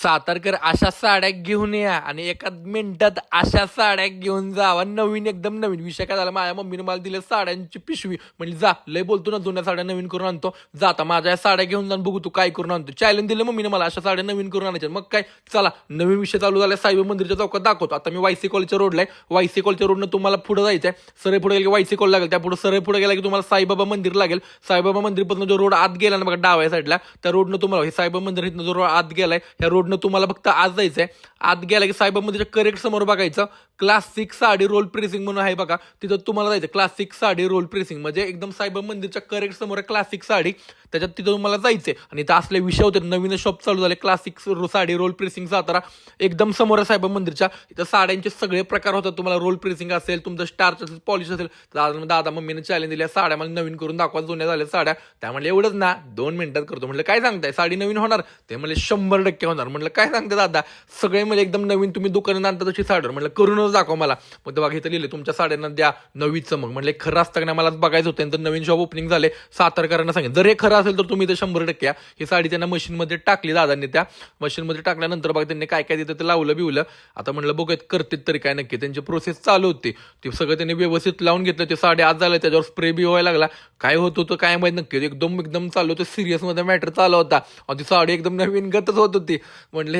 सातारकर अशा साड्या घेऊन या आणि एका मिनिटात अशा साड्या घेऊन जावा. नवीन, एकदम नवीन. विषय काय झाला, माझ्या मम्मीने मला दिले साड्यांची पिशवी. म्हणजे जा, लय बोलतो ना, जुन्या साड्या नवीन करून आणतो. जा आता माझ्या या साड्या घेऊन जाऊन बघू तू काय करून आणतो. चॅलेंज दिलं मम्मीने मला, अशा साड्या नवीन करून आणायच्या. मग काय, चला नवीन विषय चालू झाला. साईबाबा मंदिरच्या चौकात दाखवतो. आता मी वायसी कॉलच्या रोडला आहे. वायसी कॉलच्या रोडनं तुम्हाला पुढे जायचंय. सरळ पुढे गेलं की वायसी कॉल लागेल. त्या पुढे सरळ पुढे गेला की तुम्हाला साईबाबा मंदिर लागेल. साईबाबा मंदिरपासून जो रोड आत गेला ना बघा, डाव्या साईडला, त्या रोडनं तुम्हाला हे साईबाबा मंदिर इथनं जो रोड आत गेलाय, ह्या रोडनं तुम्हाला फक्त आत जायचंय. आत गेला की साईबाबा मंदिरच्या करेक्ट समोर बघायचं क्लासिक साडी रोल प्रेसिंग म्हणून आहे बघा, तिथं तुम्हाला जायचं. क्लासिक साडी रोल प्रेसिंग म्हणजे एकदम साईबाबा मंदिरच्या करेक्ट समोर आहे क्लासिक साडी, त्याच्यात तिथं तुम्हाला जायचंय. आणि इथं असले विषय होते, नवीन शॉप चालू झाले classic sari roll pressing Satara, एकदम समोर आहे साईबाबा मंदिरच्या. इथं साड्यांचे सगळे प्रकार होतात. तुम्हाला रोल प्रेसिंग असेल, तुमचं स्टार्च असेल, पॉलिश असेल. दादा मम्मीने चॅलेंज दिल्या, साड्या मला नवीन करून दाखवा, जुन्या झाल्या साड्या. त्या म्हणले एवढंच ना, 2 मिनिटात करतो. म्हटलं काय सांगताय, साडी नवीन होणार? ते म्हणले 100% होणार. म्हटलं काय सांगते दादा, सगळे म्हणजे एकदम नवीन, तुम्ही दुकानात आणता तशी साडी. म्हटलं करूनच दाखवा मला. मग तेव्हा इथं लिहिले तुमच्या साड्यांना द्या नवीचं. मग म्हटलं खरं असतं का, मला बघायचं होतं. नंतर नवीन शॉप ओपनिंग झाले, सातारकरांना सांगितलं जर हे खरं असेल तर तुम्ही इथं 100% या. ही साडी त्यांना मशीनमध्ये टाकली दादांनी. त्या मशीनमध्ये टाकल्यानंतर बघा त्यांनी काय काय देतं ते लावलं बिवलं. आता म्हटलं बघत करतात तरी काय नक्की. त्यांची प्रोसेस चालू होती, ते सगळं त्यांनी व्यवस्थित लावून घेतलं. ते साडी आज झालं, त्याच्यावर स्प्रे बी व्हायला लागला. काय होत होतं काय माहिती नक्की. एकदम चालू होतं, सिरियस मध्ये मॅटर चालू होता. आणि ती साडी एकदम नवीन गतच होत होती. म्हटले